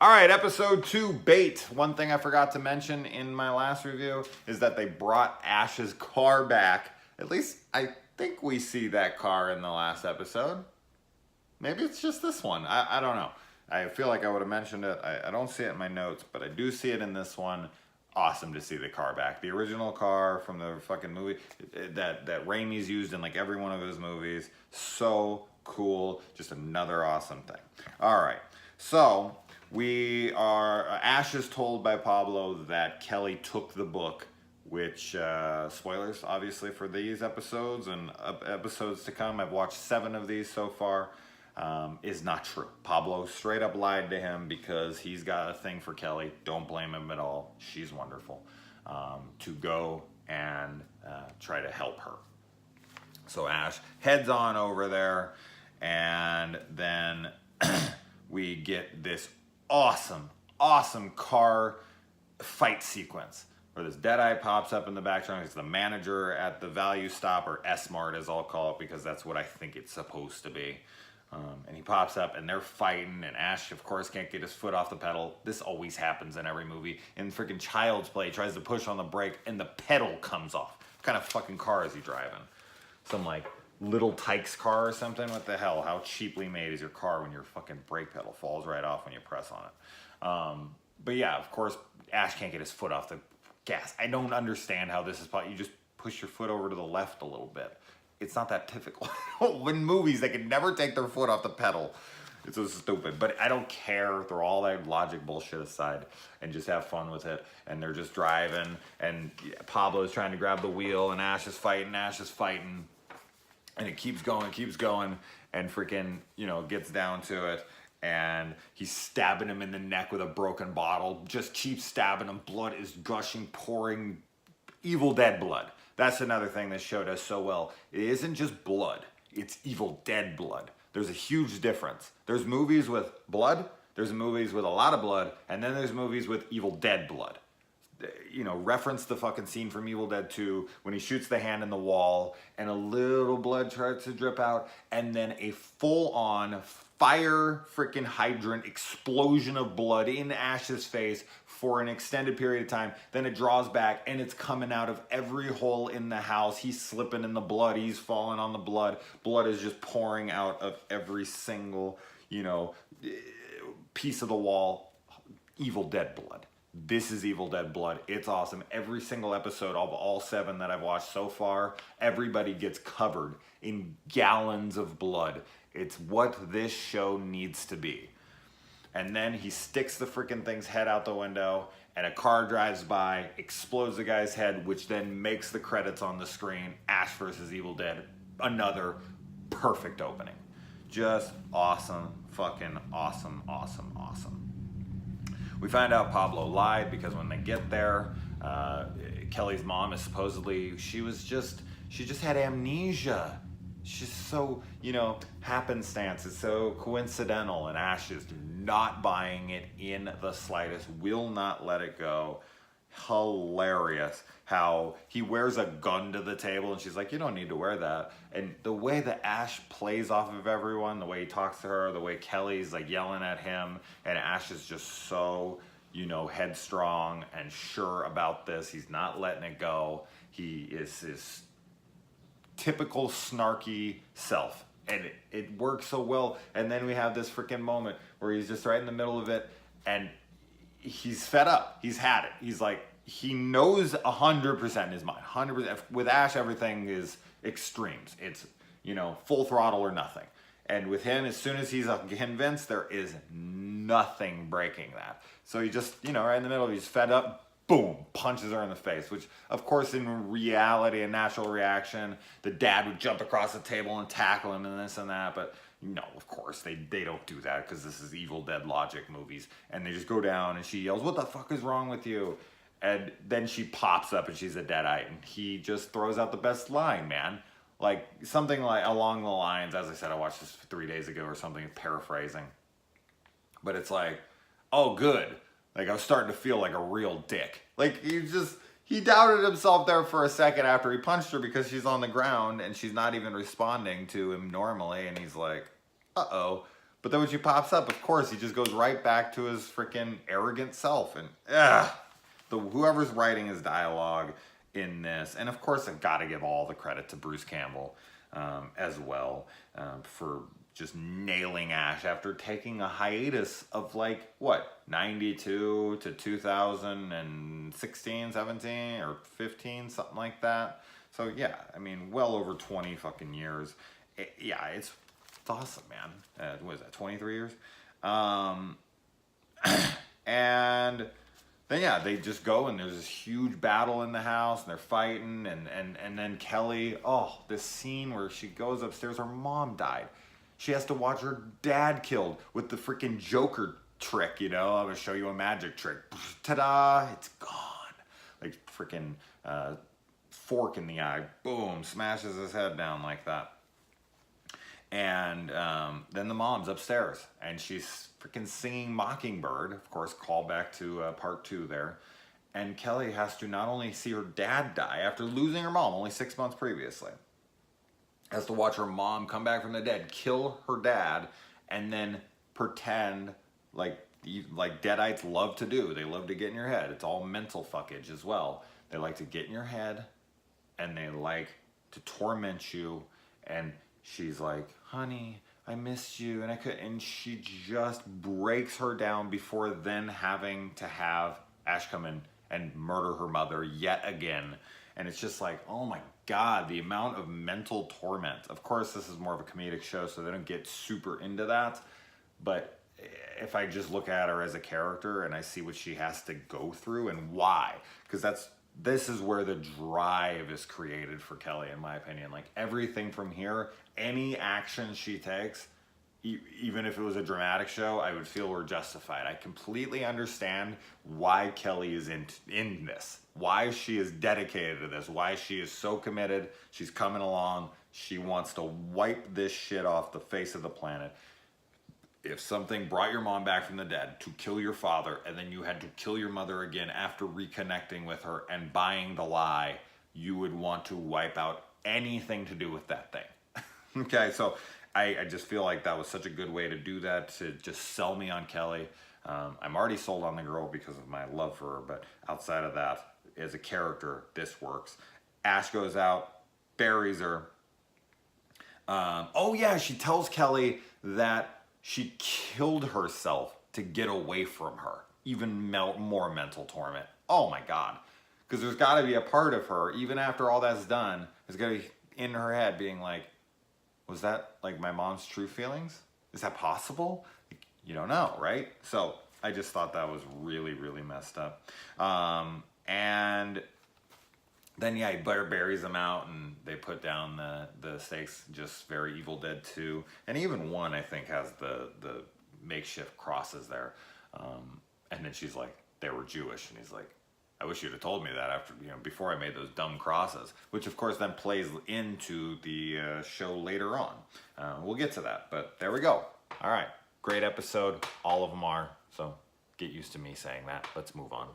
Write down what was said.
All right, episode 2, Bait. One thing I forgot to mention in my last review is that they brought Ash's car back. At least I think we see that car in the last episode. Maybe it's just this one. I don't know. I feel like I would have mentioned it. I don't see it in my notes, but I do see it in this one. Awesome to see the car back. The original car from the fucking movie that Raimi's used in like every one of his movies. So cool. Just another awesome thing. All right. So Ash is told by Pablo that Kelly took the book, which, spoilers obviously for these episodes and episodes to come. I've watched 7 of these so far. Is not true. Pablo straight up lied to him because he's got a thing for Kelly. Don't blame him at all. She's wonderful. To go and try to help her. So Ash heads on over there, and then we get this awesome car fight sequence where this Deadeye pops up in the background. He's the manager at the Value Stop, or S-Mart as I'll call it, because that's what I think it's supposed to be. And he pops up and they're fighting, and Ash, of course, can't get his foot off the pedal. This always happens in every movie. In freaking Child's Play, he tries to push on the brake and the pedal comes off. What kind of fucking car is he driving? Some like Little Tykes car or something? What the hell? How cheaply made is your car when your fucking brake pedal falls right off when you press on it? But yeah, of course, Ash can't get his foot off the gas. I don't understand how this is possible. You just push your foot over to the left a little bit. It's not that typical. In movies, they can never take their foot off the pedal. It's so stupid. But I don't care. Throw all that logic bullshit aside and just have fun with it. And they're just driving. And Pablo's trying to grab the wheel. And Ash is fighting. And it keeps going. And freaking, gets down to it. And he's stabbing him in the neck with a broken bottle. Just keeps stabbing him. Blood is gushing, pouring. Evil Dead blood. That's another thing this show does so well. It isn't just blood. It's Evil Dead blood. There's a huge difference. There's movies with blood. There's movies with a lot of blood. And then there's movies with Evil Dead blood. Reference the fucking scene from Evil Dead 2 when he shoots the hand in the wall and a little blood starts to drip out. And then a full-on fire freaking hydrant explosion of blood in Ash's face for an extended period of time. Then it draws back and it's coming out of every hole in the house. He's slipping in the blood. He's falling on the blood. Blood is just pouring out of every single, piece of the wall. Evil Dead blood. This is Evil Dead blood. It's awesome. Every single episode of all 7 that I've watched so far, everybody gets covered in gallons of blood. It's what this show needs to be. And then he sticks the freaking thing's head out the window, and a car drives by, explodes the guy's head, which then makes the credits on the screen. Ash versus Evil Dead. Another perfect opening. Just awesome. Fucking awesome. We find out Pablo lied because when they get there, Kelly's mom is supposedly, she just had amnesia. She's so, happenstance. It's so coincidental, and Ash is not buying it in the slightest. Will not let it go. Hilarious how he wears a gun to the table and she's like, you don't need to wear that. And the way that Ash plays off of everyone, the way he talks to her, the way Kelly's like yelling at him, and Ash is just so, headstrong and sure about this. He's not letting it go. He is his typical snarky self, and it works so well. And then we have this freaking moment where he's just right in the middle of it, and he's fed up. He's had it. He's like, he knows 100% in his mind. 100%. With Ash, everything is extremes. It's, full throttle or nothing. And with him, as soon as he's convinced, there is nothing breaking that. So he just, right in the middle, he's fed up, boom, punches her in the face, which, of course, in reality, a natural reaction, the dad would jump across the table and tackle him and this and that, but no, of course, they don't do that because this is Evil Dead logic movies, and they just go down, and she yells, what the fuck is wrong with you? And then she pops up, and she's a Deadite, and he just throws out the best line, man. Like, something like along the lines, as I said, I watched this 3 days ago or something, paraphrasing, but it's like, oh, good. Like, I was starting to feel like a real dick. Like, he doubted himself there for a second after he punched her because she's on the ground and she's not even responding to him normally. And he's like, uh-oh. But then when she pops up, of course, he just goes right back to his freaking arrogant self. And whoever's writing his dialogue in this, and of course, I've got to give all the credit to Bruce Campbell as well for just nailing Ash after taking a hiatus of like, what, 92 to 2016, 17, or 15, something like that. So yeah, I mean, well over 20 fucking years. It's awesome, man. What is that, 23 years? And then yeah, they just go and there's this huge battle in the house and they're fighting and then Kelly, this scene where she goes upstairs, her mom died. She has to watch her dad killed with the freaking Joker trick, I'm gonna show you a magic trick. Ta-da, it's gone. Like freaking fork in the eye, boom, smashes his head down like that. And then the mom's upstairs and she's freaking singing Mockingbird, of course, call back to part 2 there. And Kelly has to not only see her dad die after losing her mom only 6 months previously, has to watch her mom come back from the dead, kill her dad, and then pretend like Deadites love to do. They love to get in your head. It's all mental fuckage as well. They like to get in your head and they like to torment you. And she's like, honey, I missed you. And she just breaks her down before then having to have Ash come in and murder her mother yet again. And it's just like, oh my God, the amount of mental torment. Of course, this is more of a comedic show, so they don't get super into that. But if I just look at her as a character and I see what she has to go through and why, because this is where the drive is created for Kelly, in my opinion. Like everything from here, any action she takes, even if it was a dramatic show, I would feel were justified. I completely understand why Kelly is in this, why she is dedicated to this, why she is so committed. She's coming along. She wants to wipe this shit off the face of the planet. If something brought your mom back from the dead to kill your father, and then you had to kill your mother again after reconnecting with her and buying the lie, you would want to wipe out anything to do with that thing. Okay, so I just feel like that was such a good way to do that, to just sell me on Kelly. I'm already sold on the girl because of my love for her, but outside of that, as a character, this works. Ash goes out, buries her. She tells Kelly that she killed herself to get away from her. Even more mental torment. Oh my God. Because there's got to be a part of her, even after all that's done, is going to be in her head being like, was that like my mom's true feelings? Is that possible? You don't know, right? So I just thought that was really, really messed up. And then he buries them out and they put down the stakes, just very Evil Dead 2. And even 1, I think, has the makeshift crosses there. And then she's like, they were Jewish. And he's like, I wish you'd have told me that after, before I made those dumb crosses, which of course then plays into the show later on. We'll get to that, but there we go. All right, great episode. All of them are, so get used to me saying that. Let's move on.